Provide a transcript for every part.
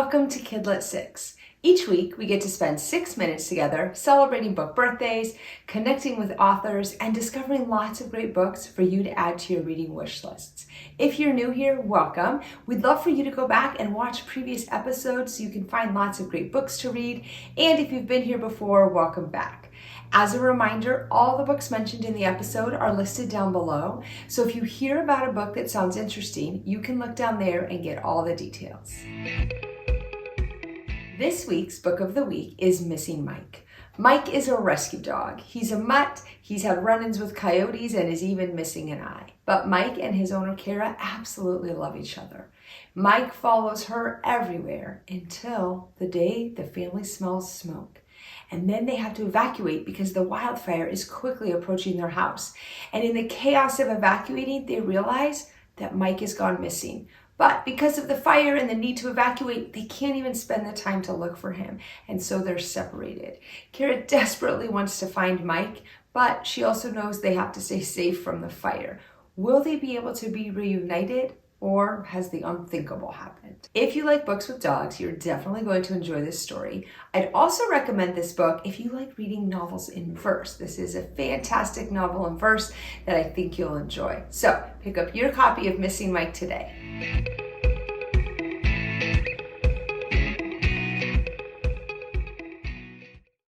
Welcome to Kidlit 6. Each week, we get to spend 6 minutes together celebrating book birthdays, connecting with authors, and discovering lots of great books for you to add to your reading wish lists. If you're new here, welcome. We'd love for you to go back and watch previous episodes so you can find lots of great books to read. And if you've been here before, welcome back. As a reminder, all the books mentioned in the episode are listed down below. So if you hear about a book that sounds interesting, you can look down there and get all the details. This week's book of the week is Missing Mike. Mike is a rescue dog. He's a mutt, he's had run-ins with coyotes, and is even missing an eye. But Mike and his owner Kara absolutely love each other. Mike follows her everywhere until the day the family smells smoke. And then they have to evacuate because the wildfire is quickly approaching their house. And in the chaos of evacuating, they realize that Mike has gone missing. But because of the fire and the need to evacuate, they can't even spend the time to look for him. And so they're separated. Kara desperately wants to find Mike, but she also knows they have to stay safe from the fire. Will they be able to be reunited, or has the unthinkable happened? If you like books with dogs, you're definitely going to enjoy this story. I'd also recommend this book if you like reading novels in verse. This is a fantastic novel in verse that I think you'll enjoy. So pick up your copy of Missing Mike today.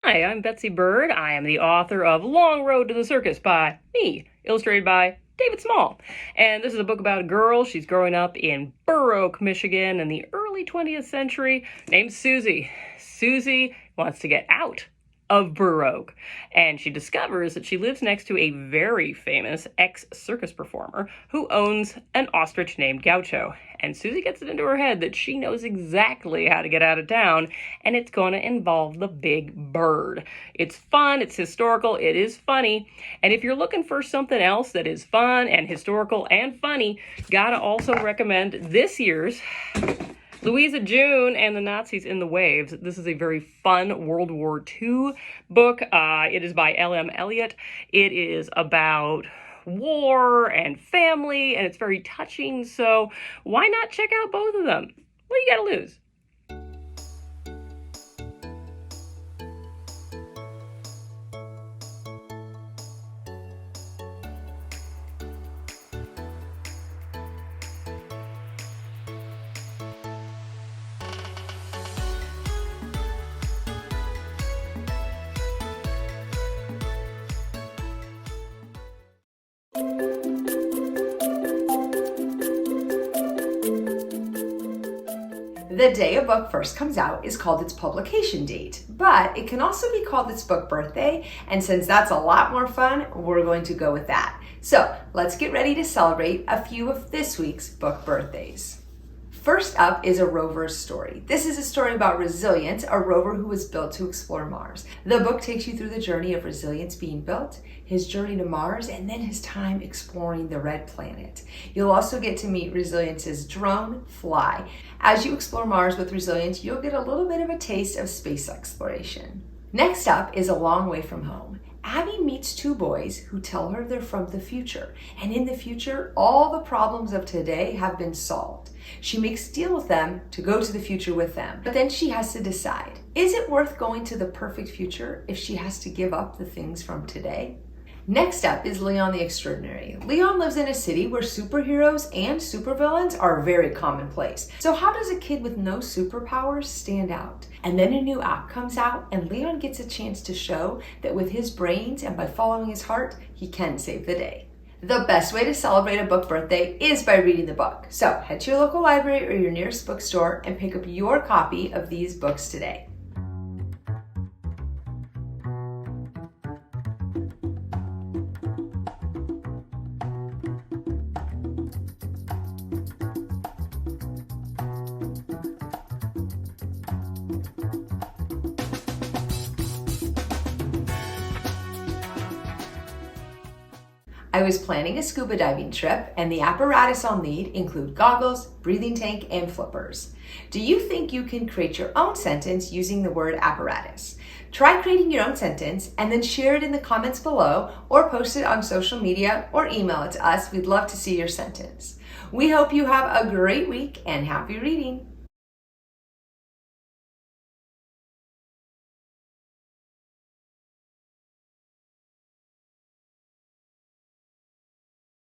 Hi, I'm Betsy Bird. I am the author of Long Road to the Circus by me, illustrated by David Small. And this is a book about a girl. She's growing up in Burr Oak, Michigan in the early 20th century, named Susie. Susie wants to get out of Burr Oak, and she discovers that she lives next to a very famous ex-circus performer who owns an ostrich named Gaucho. And Susie gets it into her head that she knows exactly how to get out of town, and it's going to involve the big bird. It's fun, it's historical, it is funny, and if you're looking for something else that is fun and historical and funny, gotta also recommend this year's Louisa, June, and the Nazis in the Waves. This is a very fun World War II book. It is by Elliott. It is about war and family, and it's very touching, so why not check out both of them? What do you got to lose? The day a book first comes out is called its publication date, but it can also be called its book birthday, and since that's a lot more fun, we're going to go with that. So let's get ready to celebrate a few of this week's book birthdays. First up is a Rover's story. This is a story about Resilience, a rover who was built to explore Mars. The book takes you through the journey of Resilience being built, his journey to Mars, and then his time exploring the Red Planet. You'll also get to meet Resilience's drone, Fly. As you explore Mars with Resilience, you'll get a little bit of a taste of space exploration. Next up is A Long Way From Home. Abby meets two boys who tell her they're from the future, and in the future, all the problems of today have been solved. She makes a deal with them to go to the future with them, but then she has to decide, is it worth going to the perfect future if she has to give up the things from today? Next up is Leon the Extraordinary. Leon lives in a city where superheroes and supervillains are very commonplace. So how does a kid with no superpowers stand out? And then a new app comes out, and Leon gets a chance to show that with his brains and by following his heart, he can save the day. The best way to celebrate a book birthday is by reading the book. So head to your local library or your nearest bookstore and pick up your copy of these books today. I was planning a scuba diving trip, and the apparatus I'll need include goggles, breathing tank, and flippers. Do you think you can create your own sentence using the word apparatus? Try creating your own sentence and then share it in the comments below, or post it on social media, or email it to us. We'd love to see your sentence. We hope you have a great week and happy reading.